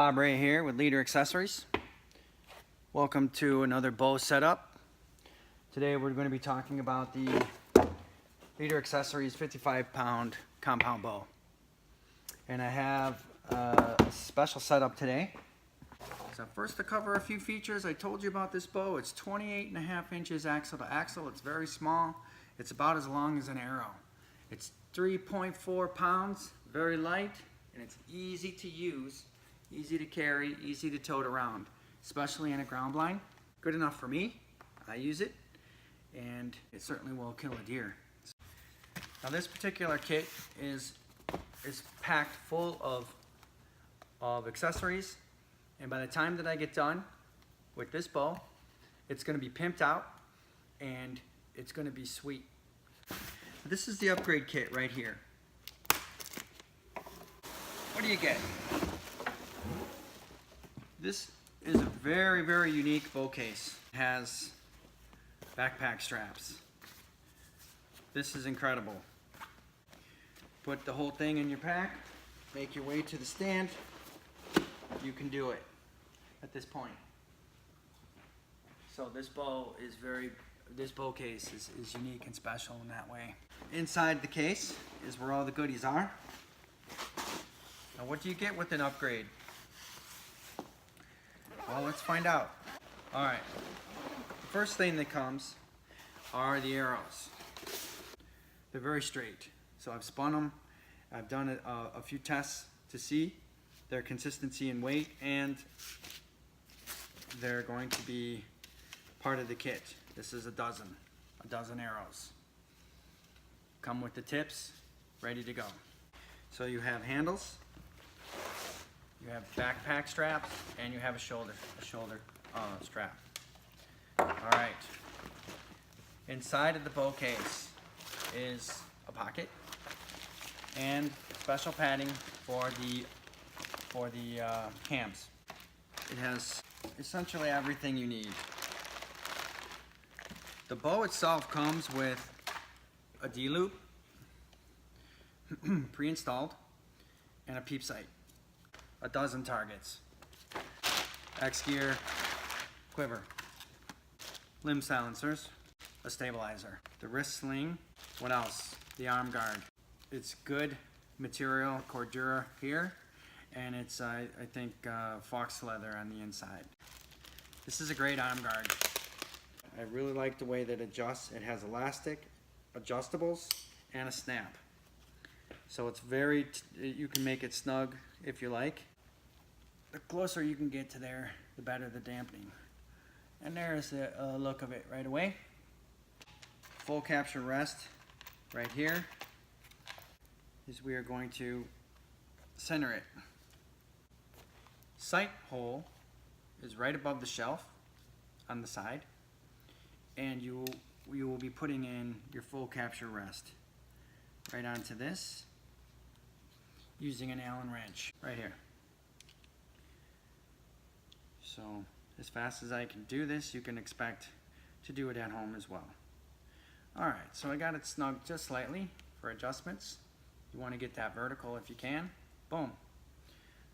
Bob Ray here with LeaderAccessories. Welcome to another bow setup. Today we're going to be talking about the LeaderAccessories 55-pound compound bow. And I have a special setup today. So first, to cover a few features, I told you about this bow. It's 28.5 inches axle to axle. It's very small. It's about as long as an arrow. It's 3.4 pounds, very light, and it's easy to use, easy to carry, easy to tote around, especially in a ground blind. Good enough for me. I use it, and it certainly will kill a deer. Now this particular kit is packed full of accessories, and by the time that I get done with this bow, it's going to be pimped out and it's going to be sweet. This is the upgrade kit right here. What do you get? This is a very, very unique bow case. It has backpack straps. This is incredible. Put the whole thing in your pack, make your way to the stand. You can do it at this point. So this bow case is unique and special in that way. Inside the case is where all the goodies are. Now what do you get with an upgrade? Well, let's find out. Alright, the first thing that comes are the arrows. They're very straight. So I've spun them. I've done a few tests to see their consistency and weight, and they're going to be part of the kit. This is a dozen arrows. Come with the tips, ready to go. So you have handles, you have backpack straps, and you have a shoulder strap. All right. Inside of the bow case is a pocket and special padding for the cams. It has essentially everything you need. The bow itself comes with a D-loop, pre-installed, and a peep sight, a dozen targets, XGEAR quiver, limb silencers, a stabilizer, the wrist sling, what else? The arm guard. It's good material, cordura here, and it's I think fox leather on the inside. This is a great arm guard. I really like the way that it adjusts. It has elastic, adjustables, and a snap. So it's you can make it snug if you like. The closer you can get to there, the better the dampening. And there's the look of it right away. Full capture rest right here is we are going to center it. Sight hole is right above the shelf on the side, and you will be putting in your full capture rest right onto this using an Allen wrench right here. So as fast as I can do this, you can expect to do it at home as well. Alright, so I got it snug just slightly for adjustments. You want to get that vertical if you can. Boom.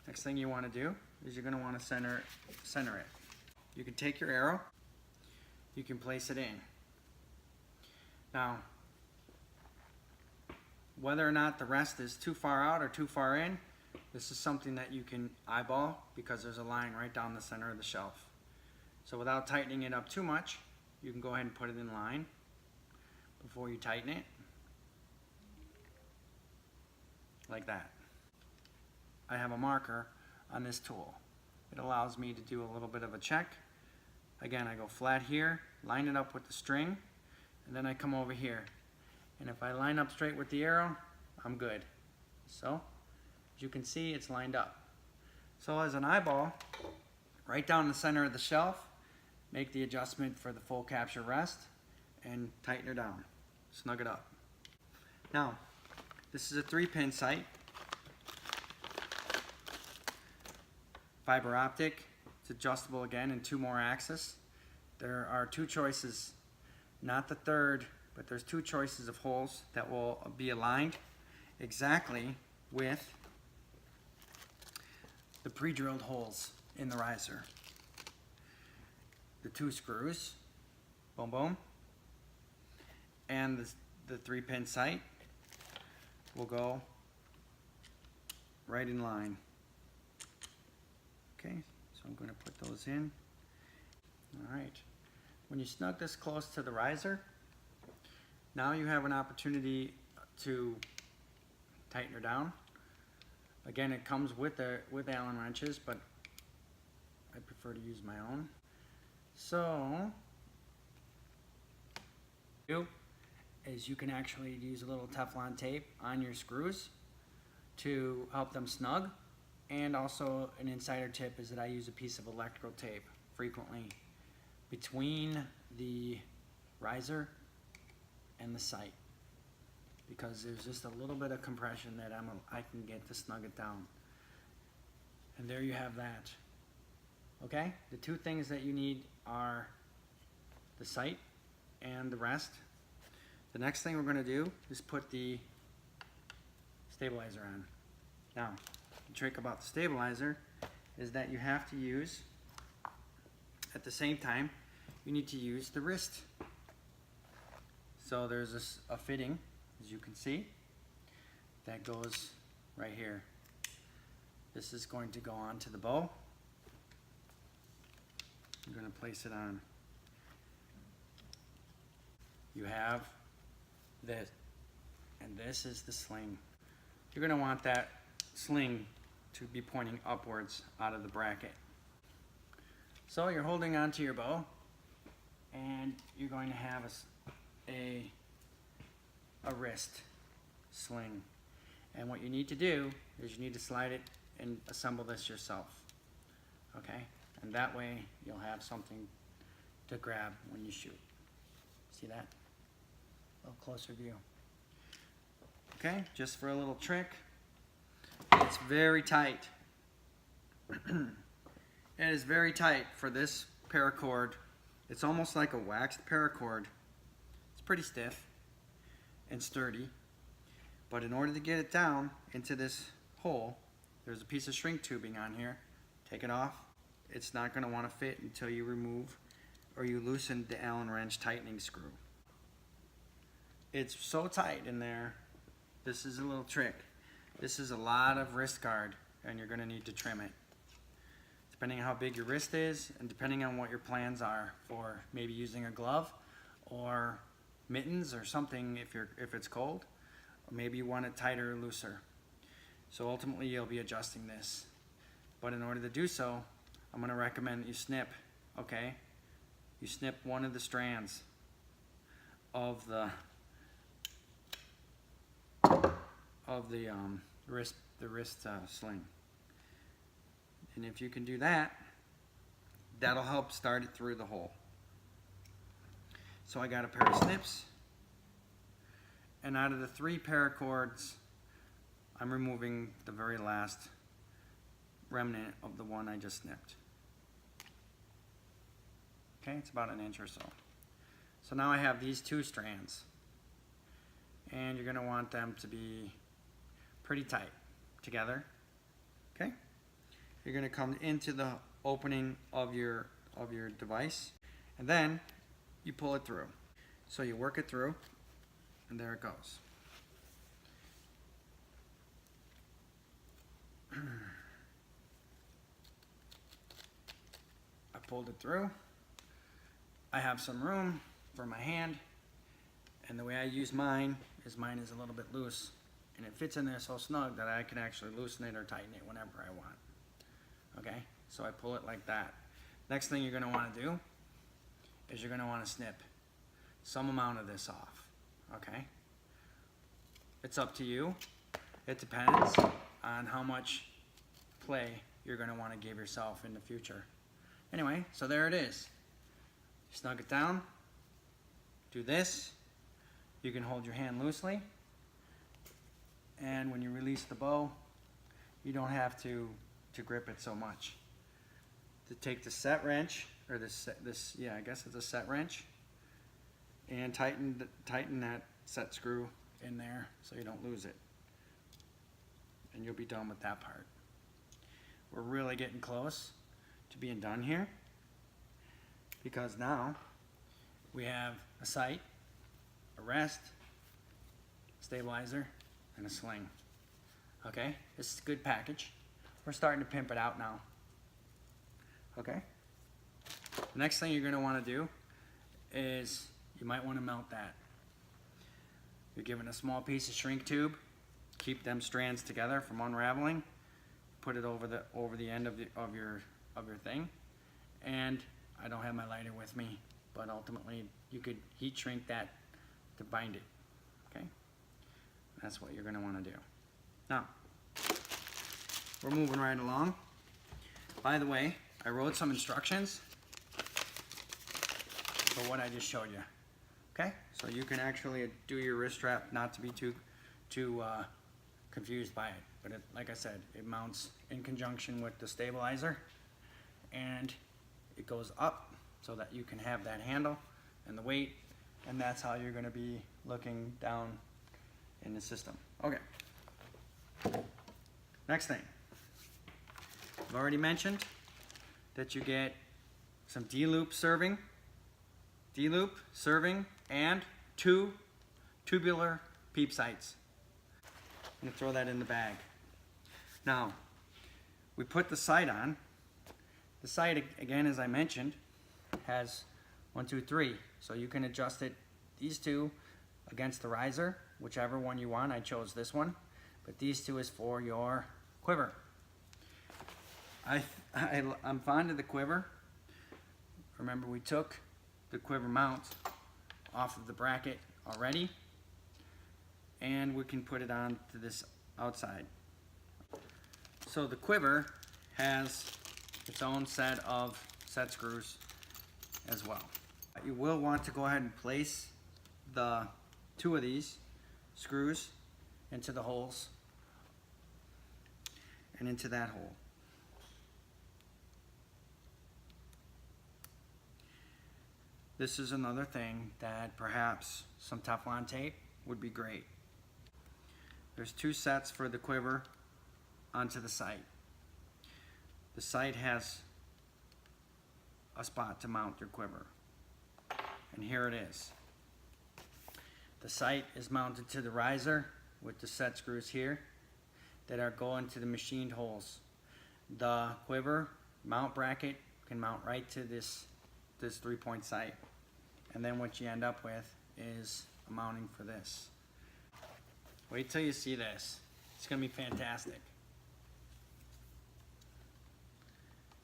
Next thing you want to do is you're going to want to center it. You can take your arrow, you can place it in. Now, whether or not the rest is too far out or too far in, this is something that you can eyeball because there's a line right down the center of the shelf. So without tightening it up too much, you can go ahead and put it in line before you tighten it, like that. I have a marker on this tool. It allows me to do a little bit of a check. Again, I go flat here, line it up with the string, and then I come over here. And if I line up straight with the arrow, I'm good. So, as you can see, it's lined up. So as an eyeball, right down the center of the shelf, make the adjustment for the full capture rest, and tighten her down. Snug it up. Now, this is a 3-pin sight. Fiber optic. It's adjustable again in 2 more axes. There are 2 choices, not the third, but there's 2 choices of holes that will be aligned exactly with the pre-drilled holes in the riser. The 2 screws, boom boom, and the 3-pin sight will go right in line. Okay, so I'm going to put those in. All right, when you snug this close to the riser, now you have an opportunity to tighten her down. Again, it comes with Allen wrenches, but I prefer to use my own. So, is you can actually use a little Teflon tape on your screws to help them snug. And also an insider tip is that I use a piece of electrical tape frequently between the riser and the sight, because there's just a little bit of compression that I can get to snug it down. And there you have that. Okay, the 2 things that you need are the sight and the rest. The next thing we're going to do is put the stabilizer on. Now, the trick about the stabilizer is that you have to use, at the same time, you need to use the wrist. So there's a fitting, as you can see, that goes right here. This is going to go onto the bow. I'm going to place it on. You have this, and this is the sling. You're going to want that sling to be pointing upwards out of the bracket. So you're holding onto your bow, and you're going to have a wrist sling. And what you need to do is you need to slide it and assemble this yourself. Okay? And that way you'll have something to grab when you shoot. See that? A little closer view. Okay, just for a little trick. It's very tight. It is very tight for this paracord. It's almost like a waxed paracord. It's pretty stiff and sturdy. But in order to get it down into this hole, there's a piece of shrink tubing on here. Take it off. It's not going to want to fit until you remove or you loosen the Allen wrench tightening screw. It's so tight in there. This is a little trick. This is a lot of wrist guard, and you're going to need to trim it. Depending on how big your wrist is, and depending on what your plans are for maybe using a glove or mittens or something if it's cold, or maybe you want it tighter or looser. So ultimately you'll be adjusting this. But in order to do so, I'm going to recommend that you snip, okay? You snip one of the strands of the wrist sling. And if you can do that, that'll help start it through the hole. So I got a pair of snips, and out of the 3 paracords, I'm removing the very last remnant of the one I just snipped. Okay, it's about an inch or so. So now I have these 2 strands, and you're going to want them to be pretty tight together. Okay, you're going to come into the opening of your device, and then you pull it through. So you work it through, and there it goes. I pulled it through. I have some room for my hand, and the way I use mine is a little bit loose, and it fits in there so snug that I can actually loosen it or tighten it whenever I want. Okay, so I pull it like that. Next thing you're going to want to do is you're going to want to snip some amount of this off. Okay, it's up to you. It depends on how much play you're going to want to give yourself in the future. Anyway, so there it is. Snug it down. Do this. You can hold your hand loosely, and when you release the bow, you don't have to grip it so much. To take the set wrench, or I guess it's a set wrench, and tighten that set screw in there so you don't lose it, and you'll be done with that part. we're really getting close to being done here, because now we have a sight, a rest, stabilizer, and a sling. Okay, this is a good package. We're starting to pimp it out now. Okay, the next thing you're going to want to do is you might want to mount that. You're given a small piece of shrink tube, keep them strands together from unraveling, put it over the end of your thing, and I don't have my lighter with me, but ultimately you could heat shrink that to bind it. Okay, that's what you're going to want to do. Now we're moving right along. By the way, I wrote some instructions for what I just showed you. Okay, so you can actually do your wrist strap not to be too confused by it. But like I said, it mounts in conjunction with the stabilizer, and it goes up so that you can have that handle and the weight, and that's how you're going to be looking down in the system. Okay. Next thing, I've already mentioned that you get some D-loop serving, and 2 tubular peep sights. I'm gonna throw that in the bag. Now, we put the sight on. The sight, again, as I mentioned, has 1, 2, 3. So you can adjust it, these two, against the riser, whichever one you want. I chose this one, but these two is for your quiver. I'm fond of the quiver. Remember, we took the quiver mount off of the bracket already, and we can put it on to this outside. So the quiver has its own set of set screws as well. You will want to go ahead and place the 2 of these screws into the holes and into that hole. This is another thing that perhaps some Teflon tape would be great. There's 2 sets for the quiver onto the sight. The sight has a spot to mount your quiver, and here it is. The sight is mounted to the riser with the set screws here that are going to the machined holes. The quiver mount bracket can mount right to this 3-point sight, and then what you end up with is a mounting for this. Wait till you see this. It's gonna be fantastic.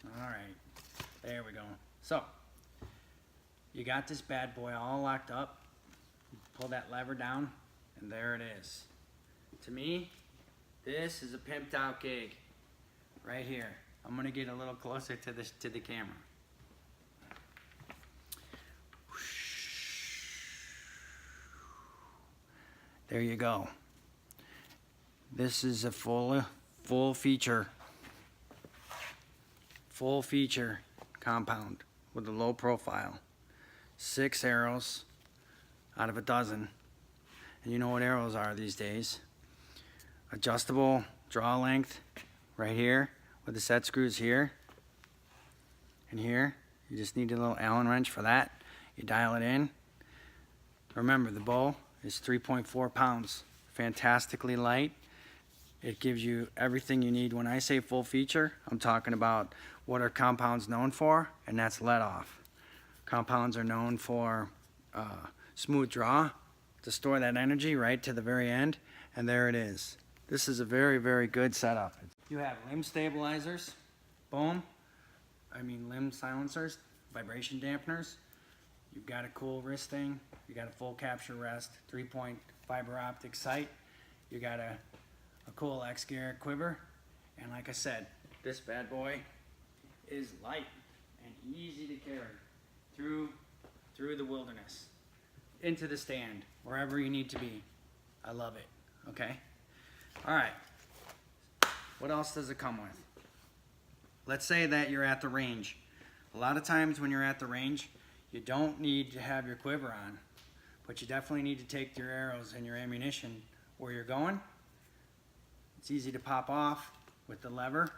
All right, there we go. So you got this bad boy all locked up. You pull that lever down, and there it is. To me, this is a pimped out gig right here. I'm gonna get a little closer to the camera. There you go. This is a full feature compound with a low profile. 6 arrows out of a dozen. And you know what arrows are these days. Adjustable draw length right here with the set screws here and here. You just need a little Allen wrench for that. You dial it in. Remember, the bow is 3.4 pounds. Fantastically light. It gives you everything you need. When I say full feature, I'm talking about what are compounds known for, and that's let off. Compounds are known for smooth draw, to store that energy right to the very end, and there it is. This is a very, very good setup. You have limb stabilizers, limb silencers, vibration dampeners. You've got a cool wrist thing. You got a full capture rest, 3-point fiber optic sight. You got a cool XGEAR quiver. And like I said, this bad boy is light and easy to carry through the wilderness, into the stand, wherever you need to be. I love it, okay? All right, what else does it come with? Let's say that you're at the range. A lot of times when you're at the range, you don't need to have your quiver on, but you definitely need to take your arrows and your ammunition where you're going. It's easy to pop off with the lever.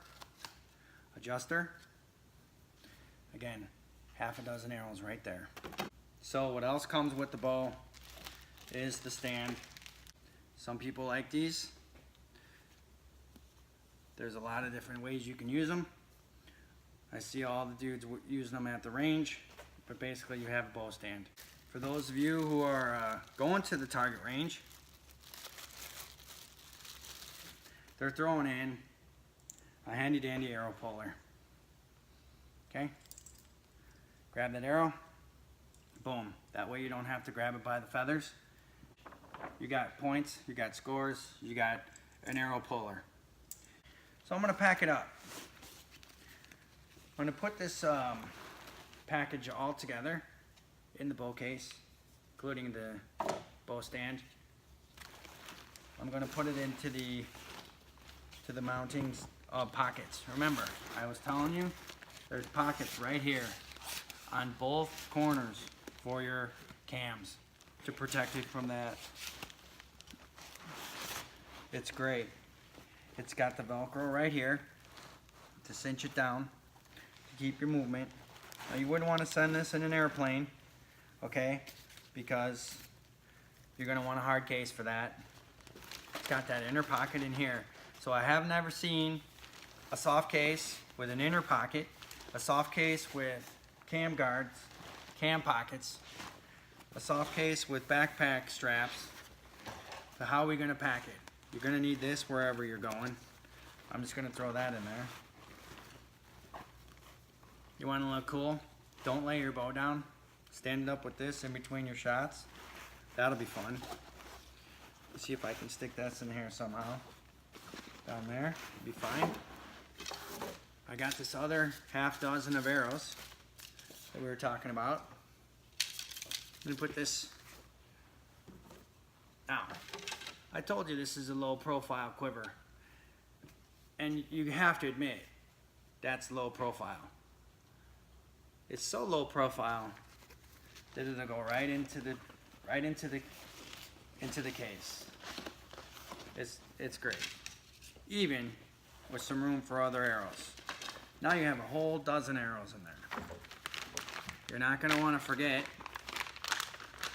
adjuster. Again, half a dozen arrows right there. So what else comes with the bow is the stand. Some people like these. There's a lot of different ways you can use them. I see all the dudes using them at the range, but basically you have a bow stand. For those of you who are going to the target range, they're throwing in a handy dandy arrow puller. Okay? Grab that arrow, boom. That way you don't have to grab it by the feathers. You got points, you got scores, you got an arrow puller. So I'm gonna pack it up. I'm gonna put this package all together in the bow case, including the bow stand. I'm gonna put it into the mounting pockets. Remember, I was telling you, there's pockets right here on both corners for your cams to protect it from that. It's great. It's got the Velcro right here to cinch it down, to keep your movement. Now you wouldn't want to send this in an airplane, okay? Because you're gonna want a hard case for that. It's got that inner pocket in here. So I have never seen a soft case with an inner pocket, a soft case with cam guards, cam pockets, a soft case with backpack straps. So how are we gonna pack it? You're gonna need this wherever you're going. I'm just gonna throw that in there. You wanna look cool? Don't lay your bow down. Stand it up with this in between your shots. That'll be fun. Let's see if I can stick this in here somehow. Down there, be fine. I got this other half dozen of arrows that we were talking about. I'm gonna put this. Now, I told you this is a low profile quiver. And you have to admit, that's low profile. It's so low profile that it'll go right into the case. It's great. Even with some room for other arrows. Now you have a whole dozen arrows in there. You're not gonna wanna forget,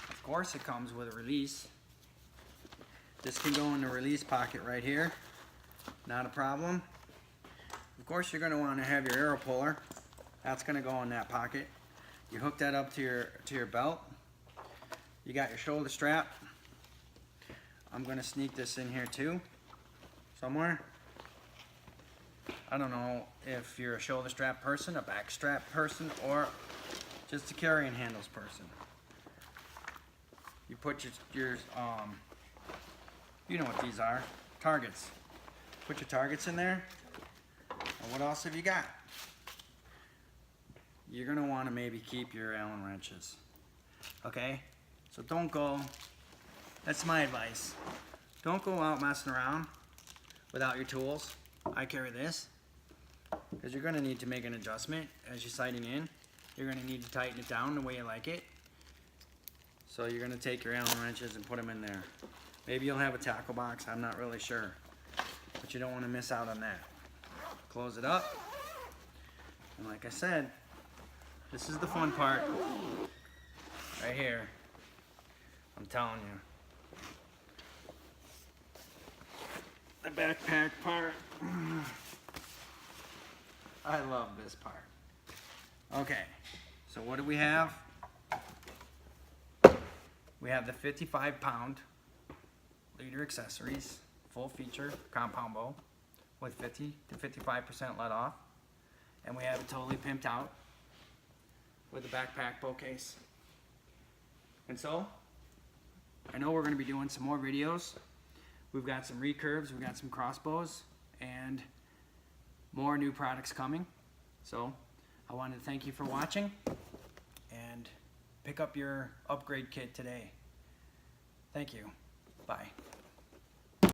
of course it comes with a release. This can go in the release pocket right here. Not a problem. Of course you're gonna wanna have your arrow puller. That's gonna go in that pocket. You hook that up to your belt. You got your shoulder strap. I'm gonna sneak this in here too, somewhere. I don't know if you're a shoulder strap person, a back strap person, or just a carrying handles person. You put your you know what these are, targets. Put your targets in there. And what else have you got? You're gonna wanna maybe keep your Allen wrenches, okay? So don't go, that's my advice. Don't go out messing around without your tools. I carry this, because you're gonna need to make an adjustment as you're sighting in. You're gonna need to tighten it down the way you like it. So you're gonna take your Allen wrenches and put them in there. Maybe you'll have a tackle box, I'm not really sure. But you don't wanna miss out on that. Close it up. And like I said, this is the fun part. Right here. I'm telling you. The backpack part. I love this part. Okay, so what do we have? We have the 55-pound LeaderAccessories full feature compound bow with 50 to 55% let off. And we have it totally pimped out with a backpack bow case. And so, I know we're going to be doing some more videos. We've got some recurves, we've got some crossbows, and more new products coming. So, I wanted to thank you for watching, and pick up your upgrade kit today. Thank you. Bye.